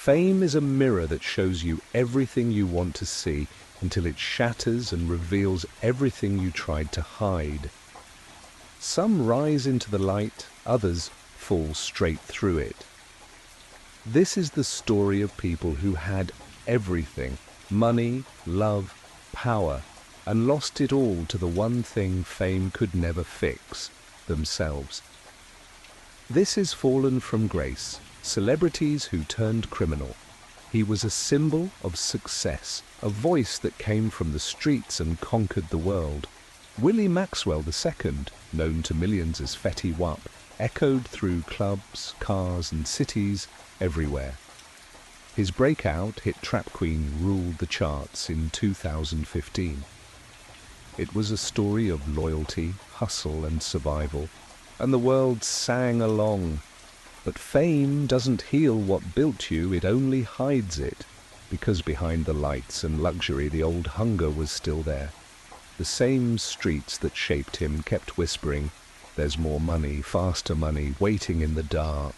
Fame is a mirror that shows you everything you want to see until it shatters and reveals everything you tried to hide. Some rise into the light, others fall straight through it. This is the story of people who had everything: money, love, power, and lost it all to the one thing fame could never fix: themselves. This is Fallen from Grace, celebrities who turned criminal. He was a symbol of success, a voice that came from the streets and conquered the world. Willie Maxwell II, known to millions as Fetty Wap, echoed through clubs, cars, and cities everywhere. His breakout hit Trap Queen ruled the charts in 2015. It was a story of loyalty, hustle, and survival, and the world sang along. But fame doesn't heal what built you, it only hides it, because behind the lights and luxury the old hunger was still there. The same streets that shaped him kept whispering, "There's more money, faster money, waiting in the dark."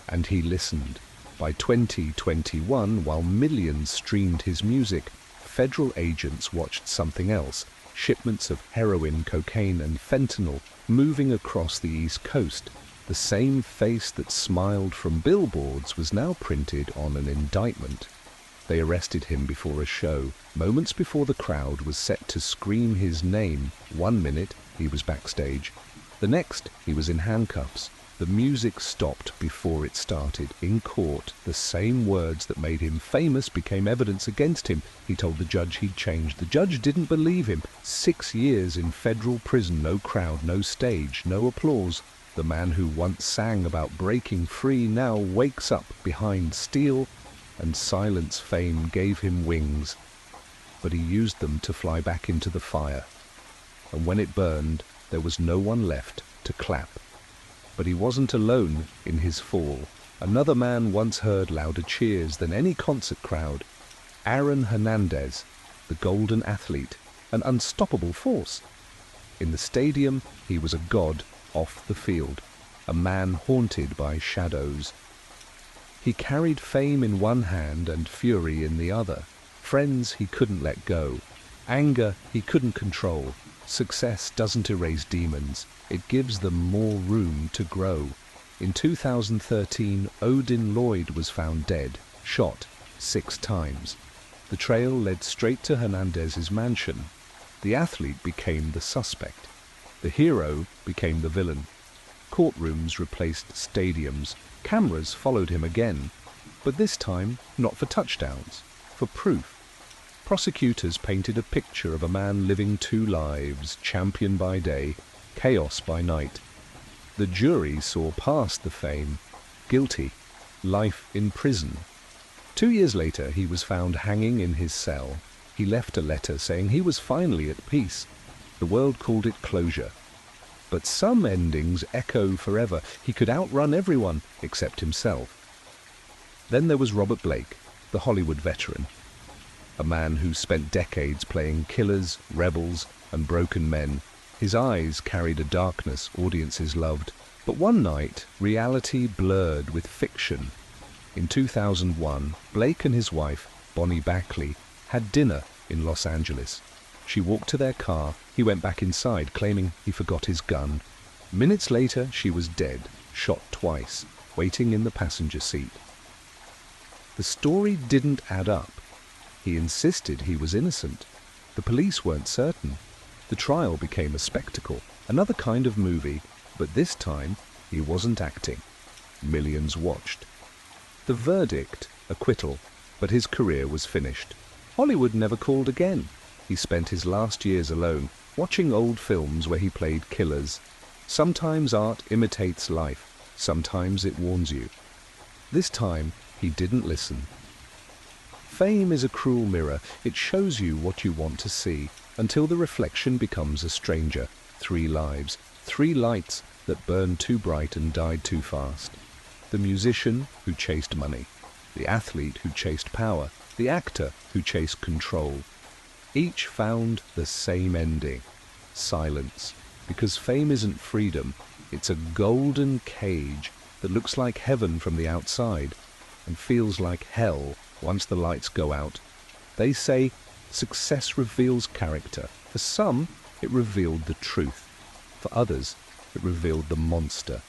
And he listened. By 2021, while millions streamed his music, federal agents watched something else: shipments of heroin, cocaine, and fentanyl moving across the East Coast. The same face that smiled from billboards was now printed on an indictment. They arrested him before a show, moments before the crowd was set to scream his name. 1 minute, he was backstage. The next, he was in handcuffs. The music stopped before it started. In court, the same words that made him famous became evidence against him. He told the judge he'd changed. The judge didn't believe him. 6 years in federal prison, no crowd, no stage, no applause. The man who once sang about breaking free now wakes up behind steel, and silence. Fame gave him wings, but he used them to fly back into the fire. And when it burned, there was no one left to clap. But he wasn't alone in his fall. Another man once heard louder cheers than any concert crowd. Hernandez, the golden athlete, an unstoppable force. In the stadium, he was a god. Off the field, a man haunted by shadows. He carried fame in one hand and fury in the other. Friends he couldn't let go. Anger he couldn't control. Success doesn't erase demons. It gives them more room to grow. In 2013, Odin Lloyd was found dead, shot 6 times. The trail led straight to Hernandez's mansion. The athlete became the suspect. The hero became the villain. Courtrooms replaced stadiums. Cameras followed him again, but this time not for touchdowns, for proof. Prosecutors painted a picture of a man living 2 lives, champion by day, chaos by night. The jury saw past the fame. Guilty, life in prison. 2 years later, he was found hanging in his cell. He left a letter saying he was finally at peace. The world called it closure. But some endings echo forever. He could outrun everyone except himself. Then there was Robert Blake, the Hollywood veteran. A man who spent decades playing killers, rebels, and broken men. His eyes carried a darkness audiences loved. But one night, reality blurred with fiction. In 2001, Blake and his wife, Bonnie Backley, had dinner in Los Angeles. She walked to their car. He went back inside, claiming he forgot his gun. Minutes later, she was dead, shot twice, waiting in the passenger seat. The story didn't add up. He insisted he was innocent. The police weren't certain. The trial became a spectacle, another kind of movie, but this time he wasn't acting. Millions watched. The verdict, acquittal, but his career was finished. Hollywood never called again. He spent his last years alone, watching old films where he played killers. Sometimes art imitates life, sometimes it warns you. This time, he didn't listen. Fame is a cruel mirror. It shows you what you want to see, until the reflection becomes a stranger. 3 lives, 3 lights that burned too bright and died too fast. The musician who chased money, the athlete who chased power, the actor who chased control. Each found the same ending: silence. Because fame isn't freedom, it's a golden cage that looks like heaven from the outside, and feels like hell once the lights go out. They say success reveals character. For some, it revealed the truth. For others, it revealed the monster.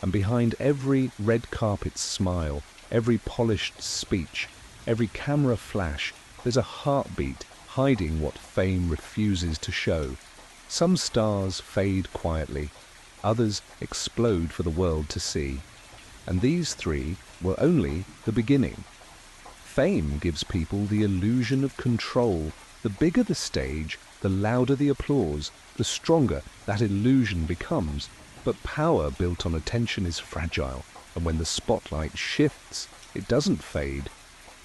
And behind every red carpet smile, every polished speech, every camera flash, there's a heartbeat hiding what fame refuses to show. Some stars fade quietly, others explode for the world to see. And these three were only the beginning. Fame gives people the illusion of control. The bigger the stage, the louder the applause, the stronger that illusion becomes. But power built on attention is fragile, and when the spotlight shifts, it doesn't fade.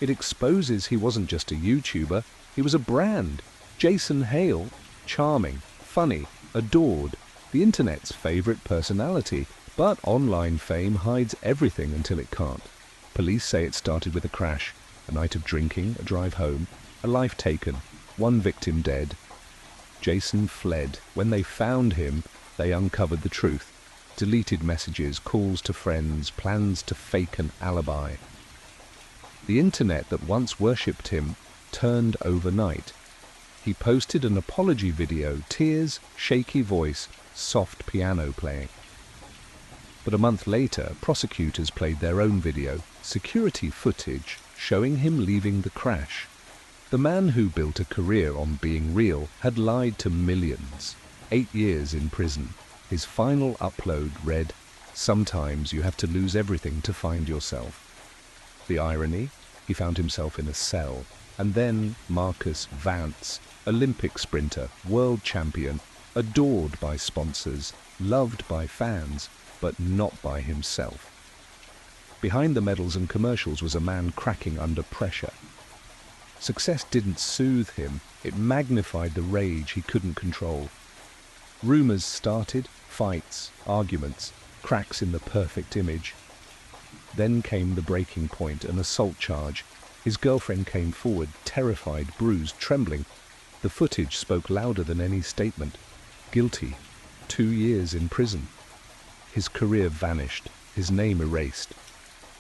It exposes he wasn't just a YouTuber, he was a brand. Jason Hale, charming, funny, adored, the internet's favorite personality. But online fame hides everything until it can't. Police say it started with a crash, a night of drinking, a drive home, a life taken, one victim dead. Jason fled. When they found him, they uncovered the truth. Deleted messages, calls to friends, plans to fake an alibi. The internet that once worshipped him turned overnight. He posted an apology video, tears, shaky voice, soft piano playing. But a month later, prosecutors played their own video, security footage showing him leaving the crash. The man who built a career on being real had lied to millions. 8 years in prison. His final upload read, "Sometimes you have to lose everything to find yourself." The irony? He found himself in a cell. And then Marcus Vance, Olympic sprinter, world champion, adored by sponsors, loved by fans, but not by himself. Behind the medals and commercials was a man cracking under pressure. Success didn't soothe him, it magnified the rage he couldn't control. Rumors started, fights, arguments, cracks in the perfect image. Then came the breaking point, an assault charge. His girlfriend came forward, terrified, bruised, trembling. The footage spoke louder than any statement. Guilty. 2 years in prison. His career vanished, his name erased.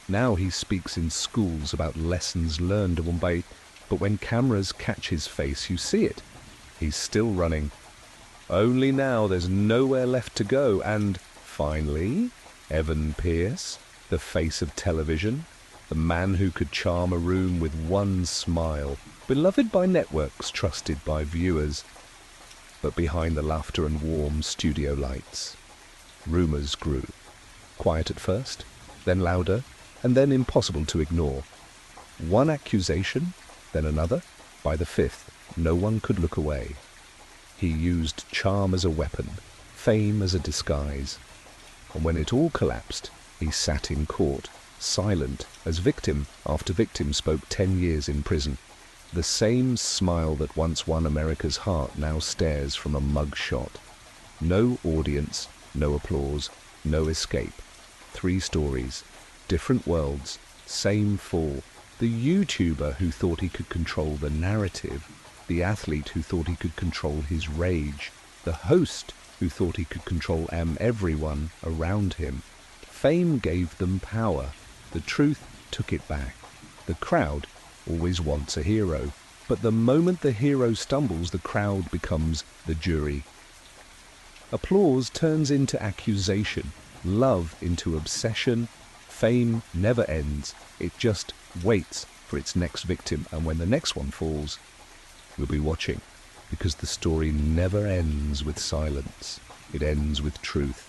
Now he speaks in schools about lessons learned in Mumbai, but when cameras catch his face, you see it. He's still running. Only now there's nowhere left to go, and finally, Evan Pierce, the face of television, the man who could charm a room with one smile, beloved by networks, trusted by viewers. But behind the laughter and warm studio lights, rumors grew. Quiet at first, then louder, and then impossible to ignore. One accusation, then another. By the fifth, no one could look away. He used charm as a weapon, fame as a disguise. And when it all collapsed, he sat in court, silent, as victim after victim spoke 10 years in prison. The same smile that once won America's heart now stares from a mugshot. No audience, no applause, no escape. 3 stories, different worlds, same fall. The YouTuber who thought he could control the narrative, the athlete who thought he could control his rage, the host who thought he could control everyone around him. Fame gave them power. The truth took it back. The crowd always wants a hero, but the moment the hero stumbles, the crowd becomes the jury. Applause turns into accusation, love into obsession. Fame never ends. It just waits for its next victim, and when the next one falls, we'll be watching, because the story never ends with silence. It ends with truth.